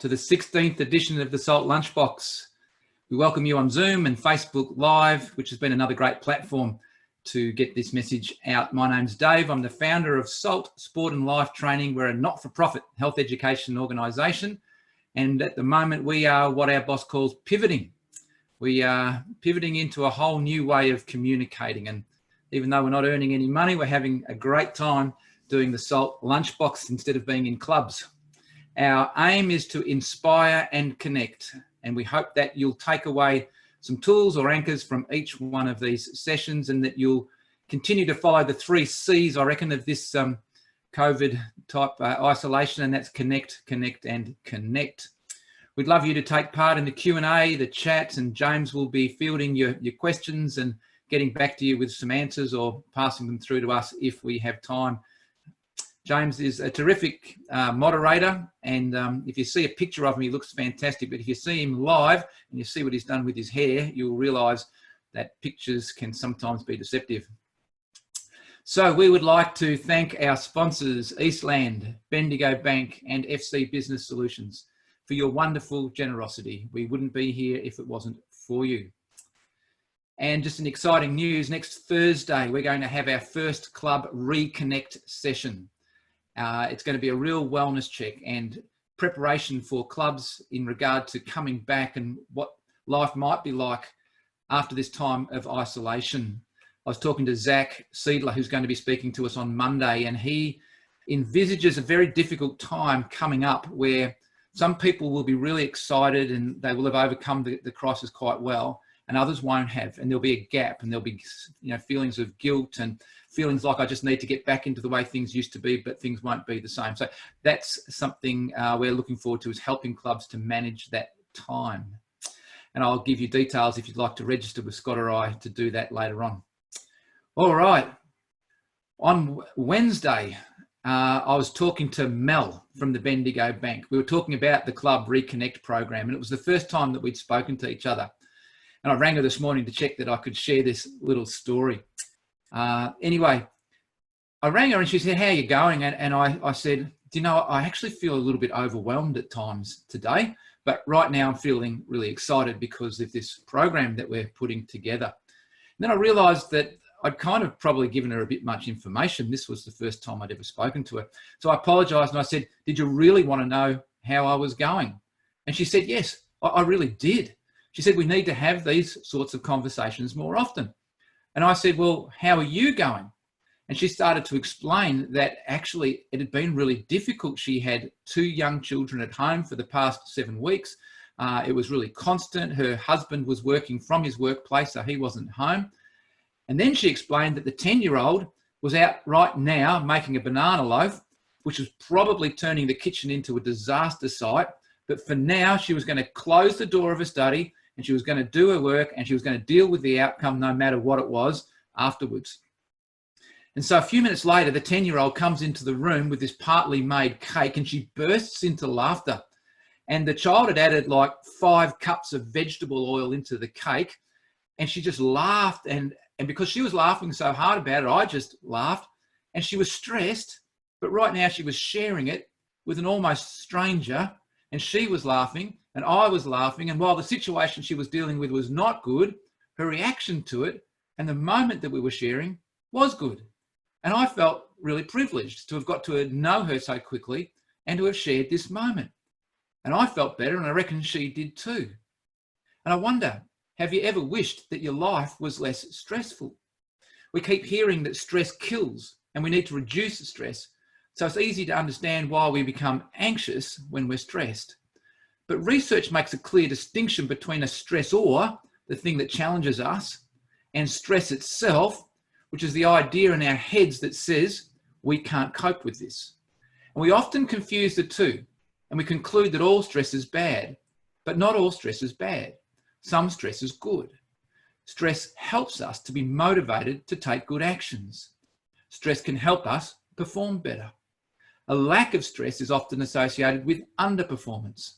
to the 16th edition of the Salt Lunchbox. We welcome you on Zoom and Facebook Live, which has been another great platform to get this message out. My name's Dave. I'm the founder of Salt Sport and Life Training. We're a not-for-profit health education organisation. And at the moment, we are what our boss calls pivoting. We are pivoting into a whole new way of communicating. And even though we're not earning any money, we're having a great time doing the Salt Lunchbox instead of being in clubs. Our aim is to inspire and connect, and we hope that you'll take away some tools or anchors from each one of these sessions, and that you'll continue to follow the 3 C's, I reckon, of this COVID type isolation, and that's connect, connect, and connect. We'd love you to take part in the Q&A, the chat, and James will be fielding your questions and getting back to you with some answers or passing them through to us if we have time. James is a terrific moderator, and if you see a picture of him, he looks fantastic. But if you see him live and you see what he's done with his hair, you'll realise that pictures can sometimes be deceptive. So we would like to thank our sponsors, Eastland, Bendigo Bank and FC Business Solutions, for your wonderful generosity. We wouldn't be here if it wasn't for you. And just an exciting news, next Thursday, we're going to have our first club reconnect session. It's going to be a real wellness check and preparation for clubs in regard to coming back and what life might be like after this time of isolation. I was talking to Zach Seidler, who's going to be speaking to us on Monday, and he envisages a very difficult time coming up where some people will be really excited and they will have overcome the crisis quite well, and others won't have, and there'll be a gap, and there'll be, you know, feelings of guilt and feelings like I just need to get back into the way things used to be, but things won't be the same. So that's something we're looking forward to, is helping clubs to manage that time. And I'll give you details if you'd like to register with Scott or I to do that later on. All right. On Wednesday, I was talking to Mel from the Bendigo Bank. We were talking about the Club Reconnect program, and it was the first time that we'd spoken to each other. And I rang her this morning to check that I could share this little story. Anyway, I rang her and she said, "How are you going?" And I said, "Do you know, I actually feel a little bit overwhelmed at times today, but right now I'm feeling really excited because of this program that we're putting together." And then I realized that I'd kind of probably given her a bit much information. This was the first time I'd ever spoken to her. So I apologized and I said, "Did you really want to know how I was going?" And she said, "Yes, I really did." She said, "We need to have these sorts of conversations more often." And I said, "Well, how are you going?" And she started to explain that actually it had been really difficult. She had 2 young children at home for the past 7 weeks. It was really constant. Her husband was working from his workplace, so he wasn't home. And then she explained that the 10-year-old was out right now making a banana loaf, which was probably turning the kitchen into a disaster site. But for now, she was going to close the door of her study, and she was going to do her work, and she was going to deal with the outcome no matter what it was afterwards. And so a few minutes later, the 10-year-old comes into the room with this partly made cake, and she bursts into laughter. And the child had added like 5 cups of vegetable oil into the cake, and she just laughed. And because she was laughing so hard about it, I just laughed. And she was stressed, but right now she was sharing it with an almost stranger, and she was laughing and I was laughing. And while the situation she was dealing with was not good, her reaction to it and the moment that we were sharing was good. And I felt really privileged to have got to know her so quickly and to have shared this moment. And I felt better, and I reckon she did too. And I wonder, have you ever wished that your life was less stressful? We keep hearing that stress kills and we need to reduce the stress. So it's easy to understand why we become anxious when we're stressed. But research makes a clear distinction between a stressor, the thing that challenges us, and stress itself, which is the idea in our heads that says we can't cope with this. And we often confuse the two, and we conclude that all stress is bad, but not all stress is bad. Some stress is good. Stress helps us to be motivated to take good actions. Stress can help us perform better. A lack of stress is often associated with underperformance.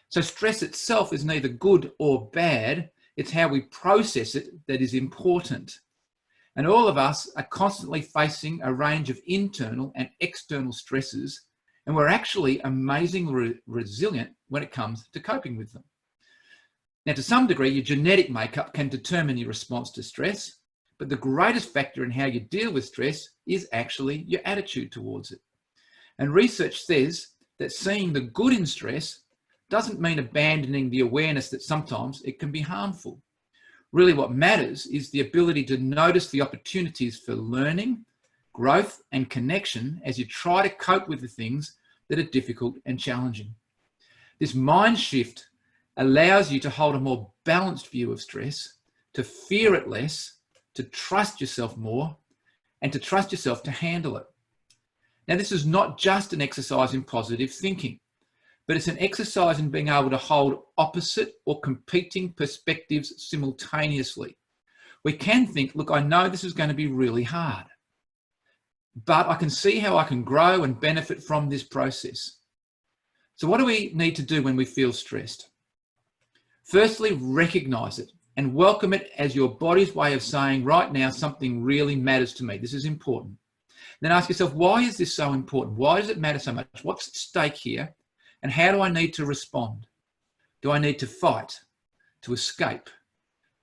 So stress itself is neither good or bad. It's how we process it that is important. And all of us are constantly facing a range of internal and external stresses, And we're actually amazingly resilient when it comes to coping with them. Now, to some degree, your genetic makeup can determine your response to stress, but the greatest factor in how you deal with stress is actually your attitude towards it. And research says that seeing the good in stress doesn't mean abandoning the awareness that sometimes it can be harmful. Really, what matters is the ability to notice the opportunities for learning, growth, and connection as you try to cope with the things that are difficult and challenging. This mind shift allows you to hold a more balanced view of stress, to fear it less, to trust yourself more, and to trust yourself to handle it. Now, this is not just an exercise in positive thinking, but it's an exercise in being able to hold opposite or competing perspectives simultaneously. We can think, look, I know this is going to be really hard, but I can see how I can grow and benefit from this process. So what do we need to do when we feel stressed? Firstly, recognize it and welcome it as your body's way of saying, right now, something really matters to me. This is important. Then ask yourself, why is this so important? Why does it matter so much? What's at stake here? And how do I need to respond? Do I need to fight, to escape,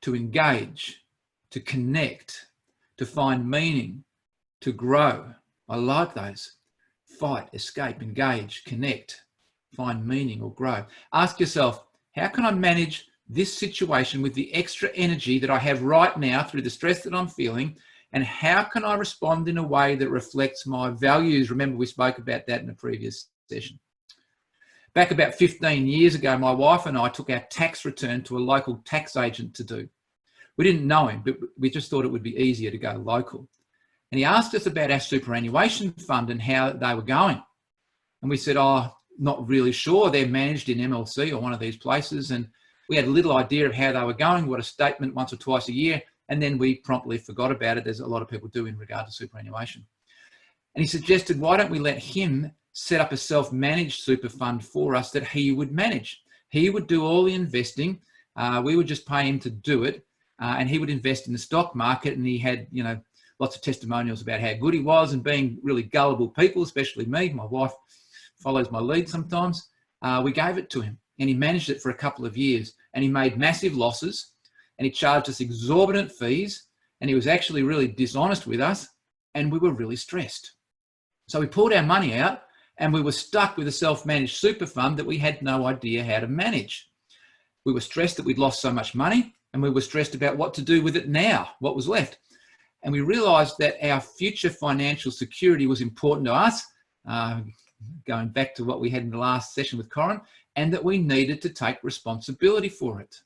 to engage, to connect, to find meaning, to grow? I like those. Fight, escape, engage, connect, find meaning or grow. Ask yourself, how can I manage this situation with the extra energy that I have right now through the stress that I'm feeling? And how can I respond in a way that reflects my values? Remember, we spoke about that in a previous session. Back about 15 years ago, my wife and I took our tax return to a local tax agent to do. We didn't know him, but we just thought it would be easier to go local. And he asked us about our superannuation fund and how they were going. And we said, oh, not really sure. They're managed in MLC or one of these places. And we had a little idea of how they were going, what a statement once or twice a year. And then we promptly forgot about it, as a lot of people do in regard to superannuation. And he suggested, why don't we let him set up a self-managed super fund for us that he would manage? He would do all the investing. We would just pay him to do it. And he would invest in the stock market. And he had, lots of testimonials about how good he was, and being really gullible people, especially me. My wife follows my lead sometimes. We gave it to him and he managed it for a couple of years, and he made massive losses and he charged us exorbitant fees, and he was actually really dishonest with us, and we were really stressed. So we pulled our money out and we were stuck with a self-managed super fund that we had no idea how to manage. We were stressed that we'd lost so much money, and we were stressed about what to do with it now, what was left. And we realized that our future financial security was important to us, going back to what we had in the last session with Corin, and that we needed to take responsibility for it.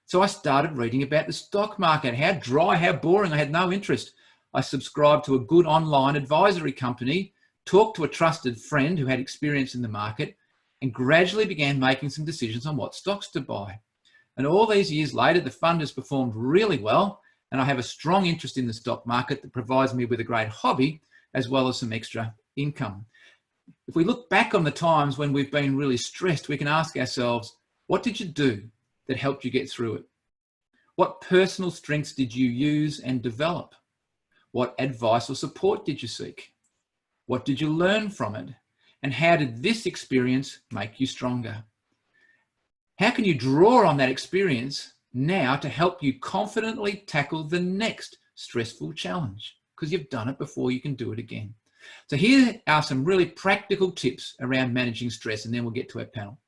So I started reading about the stock market, how dry, how boring. I had no interest. I subscribed to a good online advisory company, talked to a trusted friend who had experience in the market, and gradually began making some decisions on what stocks to buy. And all these years later, the fund has performed really well, and I have a strong interest in the stock market that provides me with a great hobby as well as some extra income. If we look back on the times when we've been really stressed, we can ask ourselves, what did you do that helped you get through it? What personal strengths did you use and develop? What advice or support did you seek? What did you learn from it? And how did this experience make you stronger? How can you draw on that experience now to help you confidently tackle the next stressful challenge? Because you've done it before, you can do it again. So here are some really practical tips around managing stress, and then we'll get to our panel.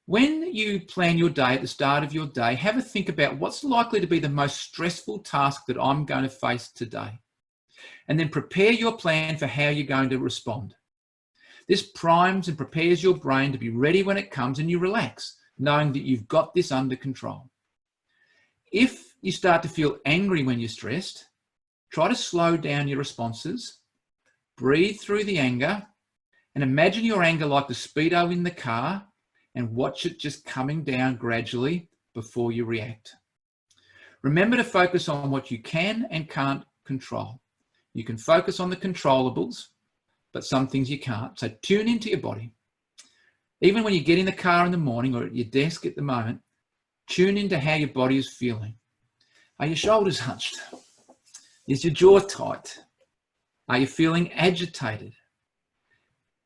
When you plan your day at the start of your day, have a think about what's likely to be the most stressful task that I'm going to face today. And then prepare your plan for how you're going to respond. This primes and prepares your brain to be ready when it comes, and you relax, knowing that you've got this under control. If you start to feel angry when you're stressed, try to slow down your responses, breathe through the anger, and imagine your anger like the speedo in the car, and watch it just coming down gradually before you react. Remember to focus on what you can and can't control. You can focus on the controllables, but some things you can't. So tune into your body. Even when you get in the car in the morning or at your desk at the moment, tune into how your body is feeling. Are your shoulders hunched? Is your jaw tight? Are you feeling agitated?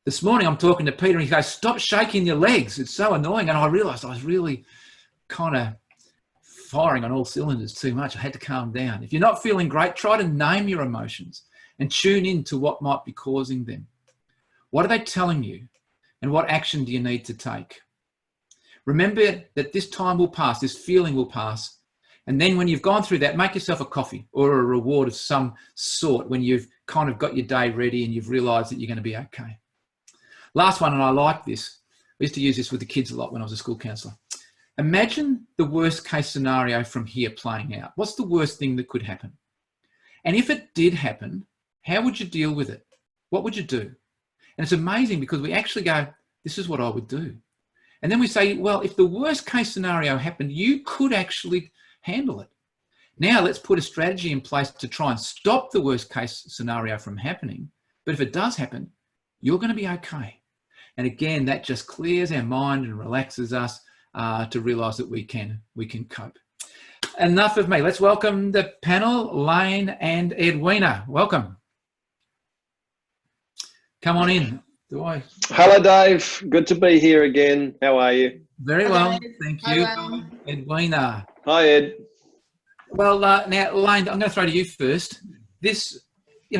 This morning I'm talking to Peter and he goes, stop shaking your legs. It's so annoying. And I realized I was really kind of firing on all cylinders too much. I had to calm down. If you're not feeling great, try to name your emotions and tune in to what might be causing them. What are they telling you? And what action do you need to take? Remember that this time will pass, this feeling will pass. And then when you've gone through that, make yourself a coffee or a reward of some sort when you've kind of got your day ready and you've realized that you're going to be okay. Last one, and I like this. I used to use this with the kids a lot when I was a school counsellor. Imagine the worst case scenario from here playing out. What's the worst thing that could happen? And if it did happen, how would you deal with it? What would you do? And it's amazing because we actually go, this is what I would do. And then we say, well, if the worst case scenario happened, you could actually handle it. Now let's put a strategy in place to try and stop the worst case scenario from happening. But if it does happen, you're going to be okay. And again, that just clears our mind and relaxes us to realize that we can cope. Enough of me. Let's welcome the panel, Lane and Edwina. Welcome. Come on in. Hello, Dave. Good to be here again. How are you? Very well, thank you. Edwina. Hi, Ed. Well, now, Lane, I'm going to throw to you first. This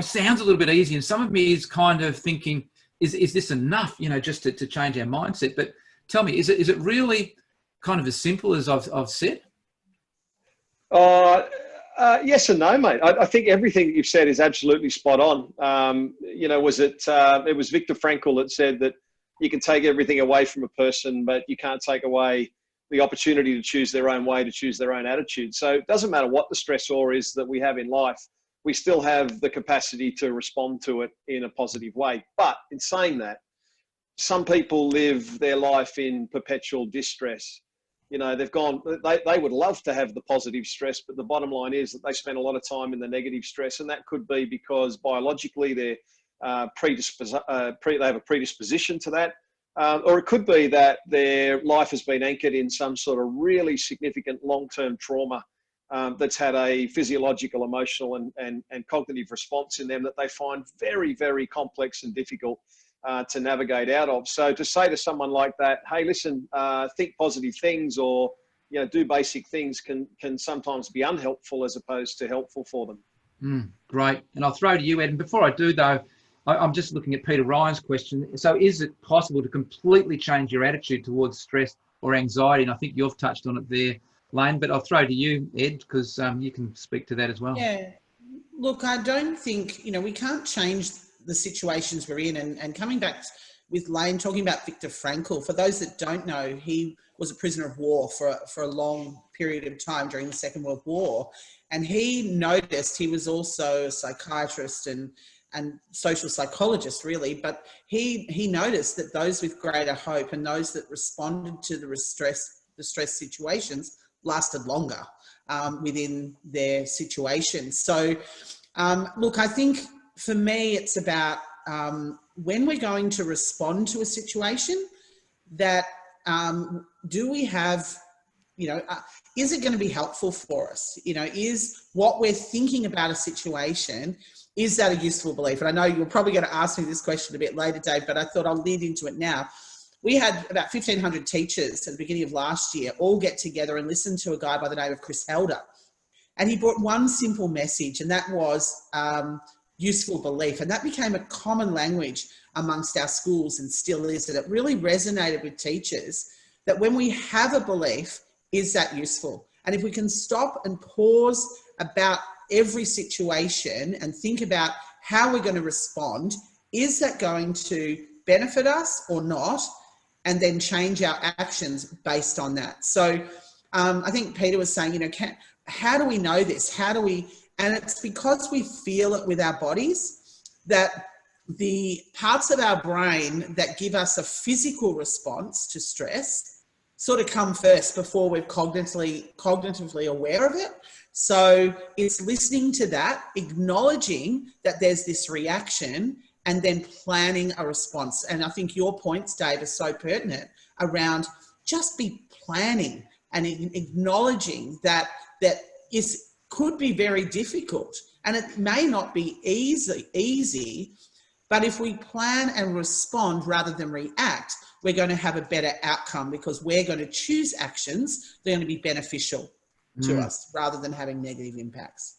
sounds a little bit easy, and some of me is kind of thinking, is this enough, just to change our mindset? But tell me, is it really kind of as simple as I've said? Yes and no, mate. I think everything that you've said is absolutely spot on. It was Viktor Frankl that said that you can take everything away from a person, but you can't take away the opportunity to choose their own way, to choose their own attitude. So it doesn't matter what the stressor is that we have in life, we still have the capacity to respond to it in a positive way. But in saying that, some people live their life in perpetual distress. They would love to have the positive stress, but the bottom line is that they spend a lot of time in the negative stress. And that could be because biologically they have a predisposition to that. Or it could be that their life has been anchored in some sort of really significant long-term trauma that's had a physiological, emotional and cognitive response in them that they find very, very complex and difficult to navigate out of. So to say to someone like that, hey, listen, think positive things or do basic things can sometimes be unhelpful as opposed to helpful for them. Great. And I'll throw to you, Ed. And before I do, though, I'm just looking at Peter Ryan's question. So is it possible to completely change your attitude towards stress or anxiety? And I think you've touched on it there, Lane, but I'll throw to you, Ed, because you can speak to that as well. Yeah. Look, I don't think, we can't change the situations we're in. And coming back with Lane, talking about Viktor Frankl, for those that don't know, he was a prisoner of war for a long period of time during the Second World War. And he noticed, he was also a psychiatrist and social psychologist, really, but he noticed that those with greater hope and those that responded to the stress situations lasted longer within their situation. So, look, I think for me, it's about when we're going to respond to a situation that do we have, is it going to be helpful for us? Is what we're thinking about a situation, is that a useful belief? And I know you're probably going to ask me this question a bit later, Dave, but I thought I'll lead into it now. We had about 1,500 teachers at the beginning of last year all get together and listen to a guy by the name of Chris Helder. And he brought one simple message, and that was useful belief. And that became a common language amongst our schools and still is. And it really resonated with teachers that when we have a belief, is that useful? And if we can stop and pause about every situation and think about how we're going to respond, is that going to benefit us or not? And then change our actions based on that. So I think Peter was saying, how do we know this? And it's because we feel it with our bodies that the parts of our brain that give us a physical response to stress sort of come first before we're cognitively aware of it. So it's listening to that, acknowledging that there's this reaction, and then planning a response. And I think your points, Dave, are so pertinent around just be planning and acknowledging that could be very difficult. And it may not be easy, But if we plan and respond rather than react, we're going to have a better outcome because we're going to choose actions that are going to be beneficial to us rather than having negative impacts.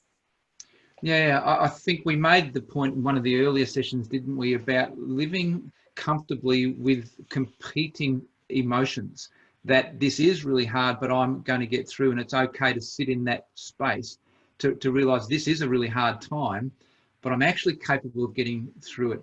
Yeah, I think we made the point in one of the earlier sessions, didn't we, about living comfortably with competing emotions, that this is really hard, but I'm going to get through, and it's okay to sit in that space to realize this is a really hard time, but I'm actually capable of getting through it.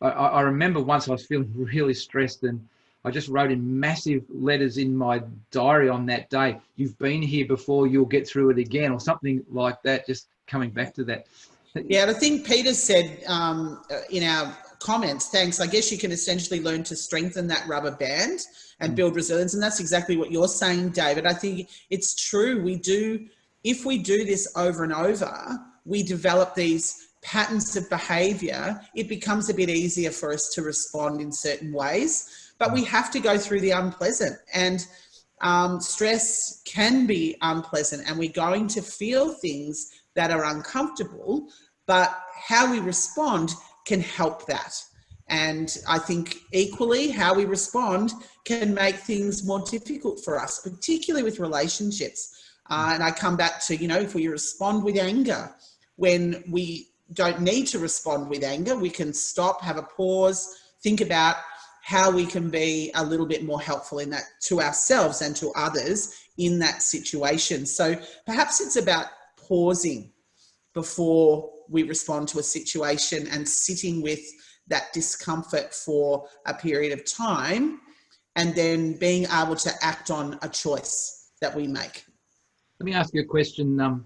I remember once I was feeling really stressed, and I just wrote in massive letters in my diary on that day, "You've been here before, you'll get through it again," or something like that, just coming back to that. Yeah, and I think Peter said in our comments, thanks, I guess you can essentially learn to strengthen that rubber band and build resilience. And that's exactly what you're saying, David. I think it's true. If we do this over and over, we develop these patterns of behavior. It becomes a bit easier for us to respond in certain ways, but we have to go through the unpleasant, and stress can be unpleasant, and we're going to feel things that are uncomfortable, but how we respond can help that. And I think equally how we respond can make things more difficult for us, particularly with relationships. And I come back to, if we respond with anger, when we don't need to respond with anger, we can stop, have a pause, think about how we can be a little bit more helpful in that to ourselves and to others in that situation. So perhaps it's about pausing before we respond to a situation and sitting with that discomfort for a period of time, and then being able to act on a choice that we make. Let me ask you a question.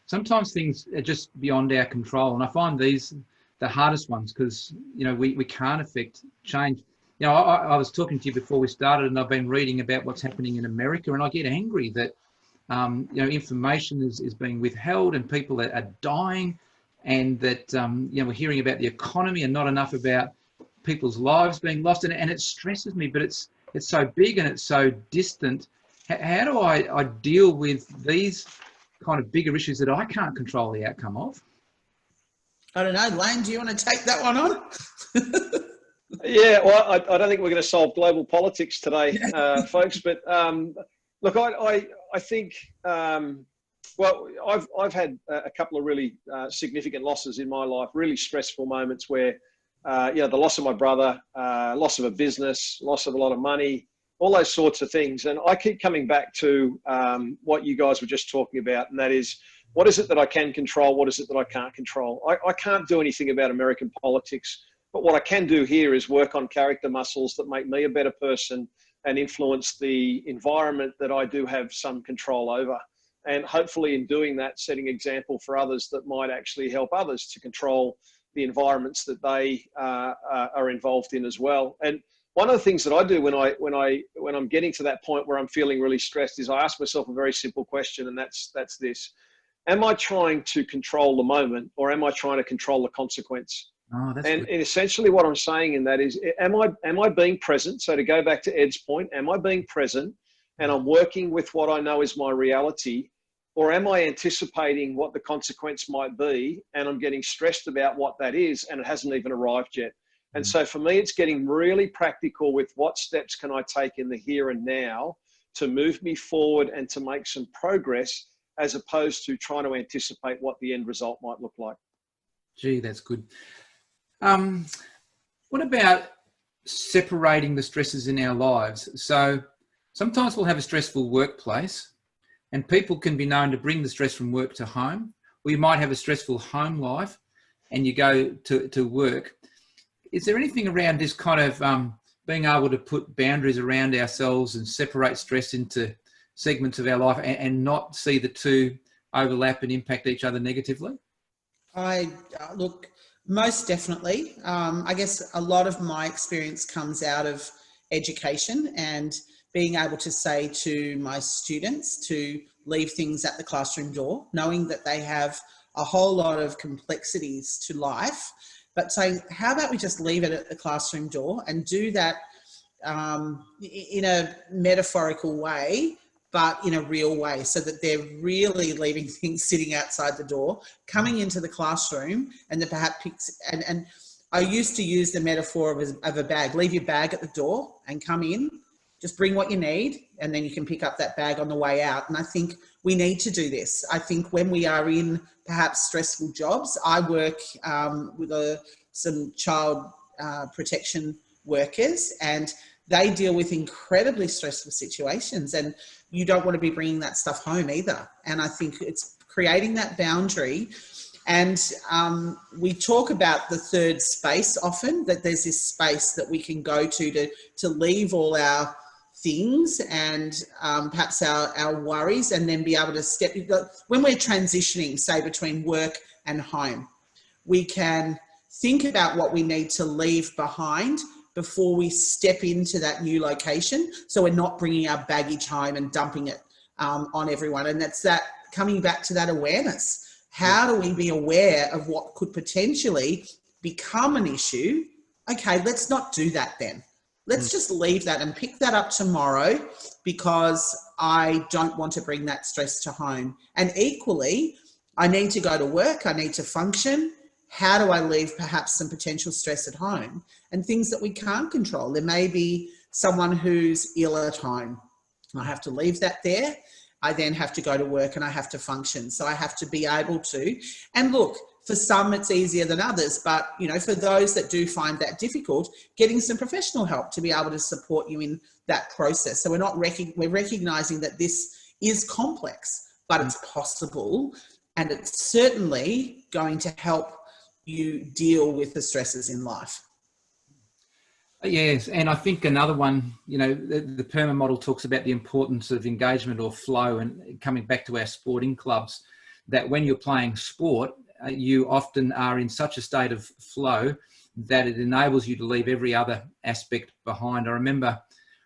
Sometimes things are just beyond our control, and I find these the hardest ones because we can't affect change. I was talking to you before we started, and I've been reading about what's happening in America, and I get angry that information is being withheld and people are dying, and that we're hearing about the economy and not enough about people's lives being lost, and it stresses me. But it's so big and it's so distant. How do I deal with these kind of bigger issues that I can't control the outcome of? I don't know, Lane, do you want to take that one on? Yeah, well, I don't think we're going to solve global politics today, folks. But look, I think, well, I've had a couple of really significant losses in my life, really stressful moments where, the loss of my brother, loss of a business, loss of a lot of money, all those sorts of things. And I keep coming back to what you guys were just talking about, and that is, what is it that I can control? What is it that I can't control? I can't do anything about American politics, but what I can do here is work on character muscles that make me a better person and influence the environment that I do have some control over. And hopefully in doing that, setting example for others that might actually help others to control the environments that they are involved in as well. And one of the things that I do when I'm getting to that point where I'm feeling really stressed is I ask myself a very simple question, and that's this: am I trying to control the moment, or am I trying to control the consequence? Oh, that's and good. Essentially what I'm saying in that is, am I being present? So to go back to Ed's point, am I being present and I'm working with what I know is my reality, or am I anticipating what the consequence might be and I'm getting stressed about what that is and it hasn't even arrived yet? And so for me, it's getting really practical with what steps can I take in the here and now to move me forward and to make some progress, as opposed to trying to anticipate what the end result might look like. Gee, that's good. What about separating the stresses in our lives? So sometimes we'll have a stressful workplace, and people can be known to bring the stress from work to home, or you might have a stressful home life and you go to work. Is there anything around this kind of being able to put boundaries around ourselves and separate stress into segments of our life and not see the two overlap and impact each other negatively? Look, most definitely. I guess a lot of my experience comes out of education and being able to say to my students to leave things at the classroom door, knowing that they have a whole lot of complexities to life, but saying, how about we just leave it at the classroom door and do that in a metaphorical way, but in a real way, so that they're really leaving things sitting outside the door, coming into the classroom, and then perhaps and I used to use the metaphor of a bag. Leave your bag at the door and come in. Just bring what you need, and then you can pick up that bag on the way out. And I think we need to do this. I think when we are in perhaps stressful jobs, I work with some child protection workers, and they deal with incredibly stressful situations, and you don't want to be bringing that stuff home either. And I think it's creating that boundary. And we talk about the third space often, that there's this space that we can go to leave all our things and perhaps our worries, and then be able to step, when we're transitioning, say, between work and home, we can think about what we need to leave behind before we step into that new location, so we're not bringing our baggage home and dumping it on everyone. And that's that, coming back to that awareness. How do we be aware of what could potentially become an issue? Okay, let's not do that then. Let's just leave that and pick that up tomorrow, because I don't want to bring that stress to home. And equally, I need to go to work, I need to function. How do I leave perhaps some potential stress at home and things that we can't control? There may be someone who's ill at home. I have to leave that there. I then have to go to work and I have to function. So I have to be able to, and look, for some it's easier than others, but for those that do find that difficult, getting some professional help to be able to support you in that process. So we're recognizing that this is complex, but it's possible, and it's certainly going to help you deal with the stresses in life. Yes, and I think another one, the PERMA model talks about the importance of engagement or flow, and coming back to our sporting clubs, that when you're playing sport, you often are in such a state of flow that it enables you to leave every other aspect behind. I remember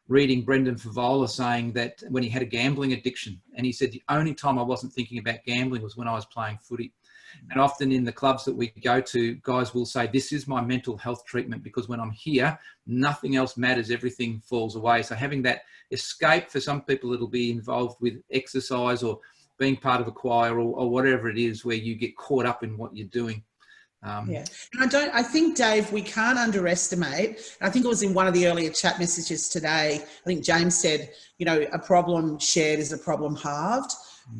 reading Brendan Favola saying that when he had a gambling addiction, and he said the only time I wasn't thinking about gambling was when I was playing footy. And often in the clubs that we go to, guys will say, this is my mental health treatment, because when I'm here, nothing else matters, everything falls away. So having that escape, for some people, it'll be involved with exercise or being part of a choir or whatever it is, where you get caught up in what you're doing. Yeah. And I think, Dave, we can't underestimate, I think it was in one of the earlier chat messages today, I think James said, a problem shared is a problem halved.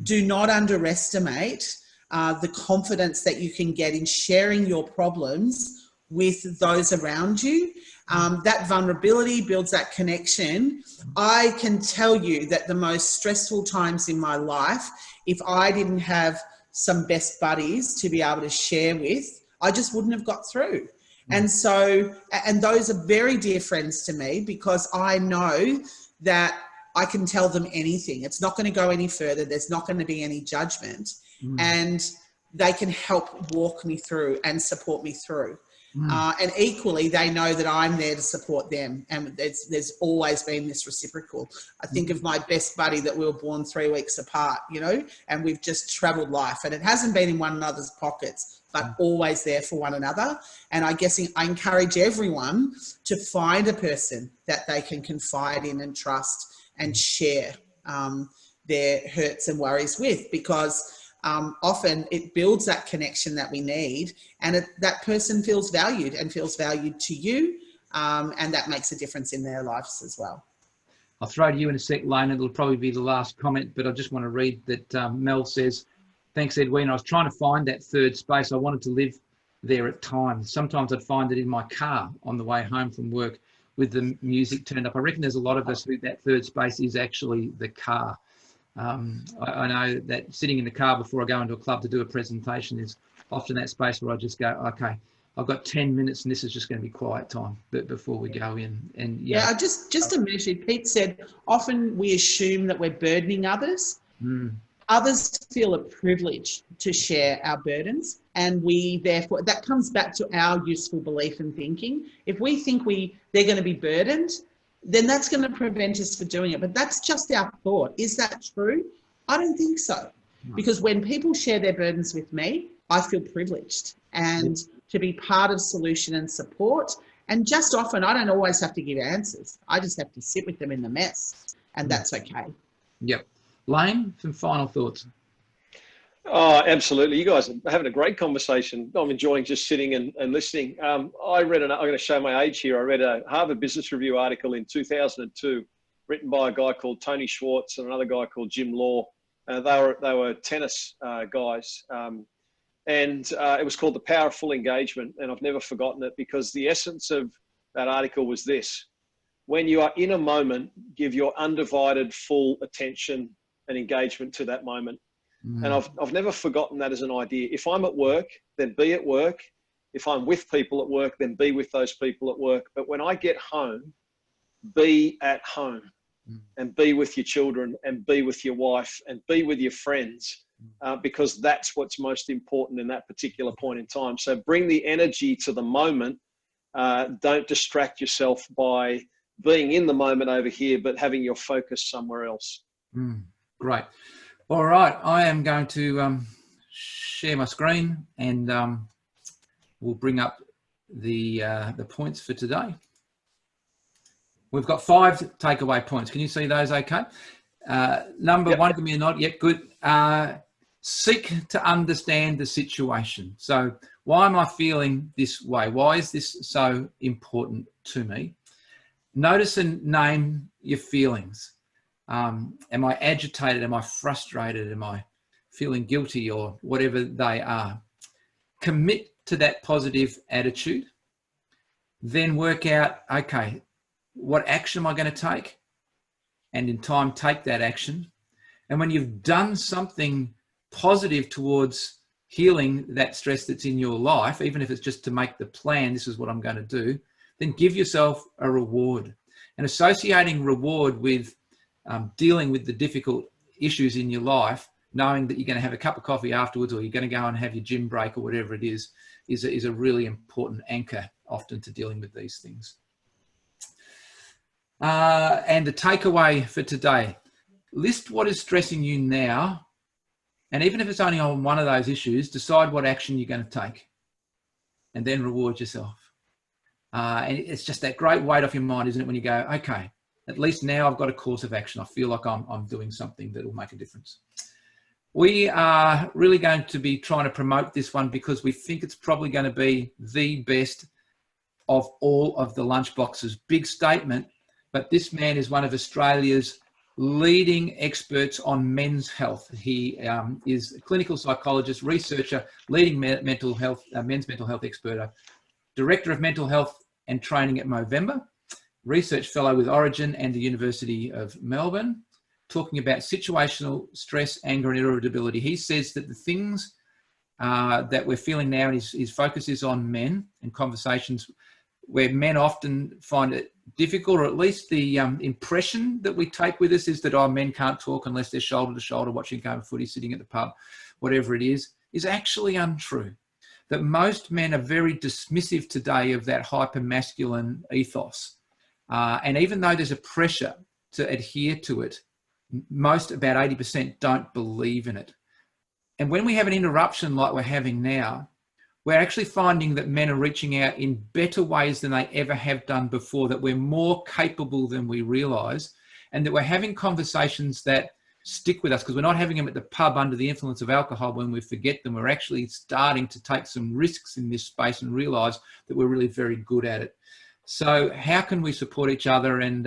Do not underestimate the confidence that you can get in sharing your problems with those around you. That vulnerability builds that connection. I can tell you that the most stressful times in my life, if I didn't have some best buddies to be able to share with, I just wouldn't have got through. And so, and those are very dear friends to me, because I know that I can tell them anything. It's not going to go any further. There's not going to be any judgment. And they can help walk me through and support me through. And equally, they know that I'm there to support them. And there's always been this reciprocal. I think of my best buddy that we were born 3 weeks apart, and we've just traveled life. And it hasn't been in one another's pockets, but always there for one another. And I guess I encourage everyone to find a person that they can confide in and trust and share their hurts and worries with, because often it builds that connection that we need, and that person feels valued to you, and that makes a difference in their lives as well. I'll throw to you in a sec, Lane. It'll probably be the last comment, but I just want to read that Mel says, thanks, Edwina. I was trying to find that third space. I wanted to live there at times. Sometimes I'd find it in my car on the way home from work with the music turned up. I reckon there's a lot of us who that third space is actually the car. I know that sitting in the car before I go into a club to do a presentation is often that space where I just go, okay, I've got 10 minutes and this is just going to be quiet time before we go in. And yeah, just to mention, Pete said, often we assume that we're burdening others. Others feel a privilege to share our burdens, and we therefore, that comes back to our useful belief and thinking. If we think they're going to be burdened, then that's going to prevent us from doing it. But that's just our thought. Is that true? I don't think so. Because when people share their burdens with me, I feel privileged and to be part of solution and support. And just often, I don't always have to give answers. I just have to sit with them in the mess, and that's okay. Yep. Lane, some final thoughts. Oh, absolutely. You guys are having a great conversation. I'm enjoying just sitting and listening. I read, I'm going to show my age here. I read a Harvard Business Review article in 2002 written by a guy called Tony Schwartz and another guy called Jim Law. They were tennis guys. And it was called The Power of Full Engagement. And I've never forgotten it, because the essence of that article was this: when you are in a moment, give your undivided full attention and engagement to that moment. And I've never forgotten that as an idea. If I'm at work, then be at work. If I'm with people at work, then be with those people at work. But when I get home, be at home and be with your children and be with your wife and be with your friends, because that's what's most important in that particular point in time. So bring the energy to the moment. Don't distract yourself by being in the moment over here, but having your focus somewhere else. Great. All right, I am going to share my screen, and we'll bring up the points for today. We've got 5 takeaway points. Can you see those okay? Number 1, give me a nod. Yep, good. Seek to understand the situation. So why am I feeling this way? Why is this so important to me? Notice and name your feelings. Am I agitated? Am I frustrated? Am I feeling guilty, or whatever they are? Commit to that positive attitude. Then work out, okay, what action am I going to take? And in time, take that action. And when you've done something positive towards healing that stress that's in your life, even if it's just to make the plan, this is what I'm going to do, then give yourself a reward. And associating reward with dealing with the difficult issues in your life, knowing that you're going to have a cup of coffee afterwards, or you're going to go and have your gym break, or whatever it is a really important anchor often to dealing with these things. And the takeaway for today: list what is stressing you now, and even if it's only on one of those issues, decide what action you're going to take, and then reward yourself. And it's just that great weight off your mind, isn't it, when you go, okay, at least now I've got a course of action. I feel like I'm doing something that will make a difference. We are really going to be trying to promote this one because we think it's probably going to be the best of all of the lunchboxes. Big statement, but this man is one of Australia's leading experts on men's health. He is a clinical psychologist, researcher, leading men's mental health expert, director of mental health and training at Movember, research fellow with Origin and the University of Melbourne, talking about situational stress, anger and irritability. He says that the things that we're feeling now, and his focus is on men and conversations where men often find it difficult, or at least the impression that we take with us is that, oh, men can't talk unless they're shoulder to shoulder watching a game of footy, sitting at the pub, whatever it is actually untrue. That most men are very dismissive today of that hyper-masculine ethos. And even though there's a pressure to adhere to it, most, about 80%, don't believe in it. And when we have an interruption like we're having now, we're actually finding that men are reaching out in better ways than they ever have done before, that we're more capable than we realize, and that we're having conversations that stick with us, because we're not having them at the pub under the influence of alcohol when we forget them. We're actually starting to take some risks in this space and realize that we're really very good at it. So how can we support each other and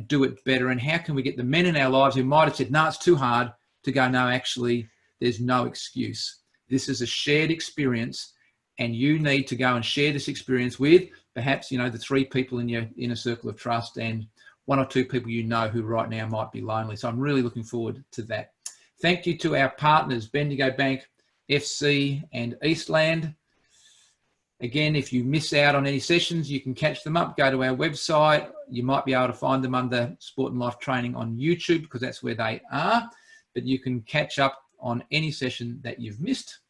do it better? And how can we get the men in our lives who might have said, no, it's too hard, to go, no, actually, there's no excuse. This is a shared experience, and you need to go and share this experience with perhaps, the 3 people in your inner circle of trust and 1 or 2 people who right now might be lonely. So I'm really looking forward to that. Thank you to our partners, Bendigo Bank, FC and Eastland. Again, if you miss out on any sessions, you can catch them up. Go to our website. You might be able to find them under Sport and Life Training on YouTube, because that's where they are. But you can catch up on any session that you've missed.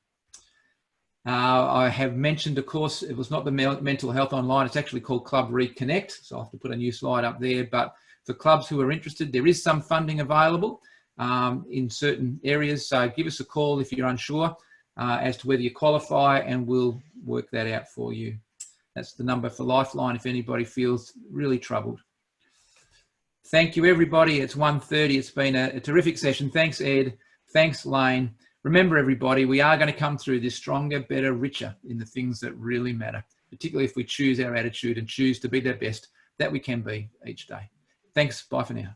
I have mentioned, of course, it was not the Mental Health Online. It's actually called Club Reconnect. So I'll have to put a new slide up there. But for clubs who are interested, there is some funding available in certain areas. So give us a call if you're unsure as to whether you qualify, and we'll work that out for you. That's the number for Lifeline if anybody feels really troubled. Thank you, everybody. It's 1:30. It's been a terrific session. Thanks, Ed. Thanks, Lane. Remember, everybody, we are going to come through this stronger, better, richer in the things that really matter, particularly if we choose our attitude and choose to be the best that we can be each day. Thanks. Bye for now.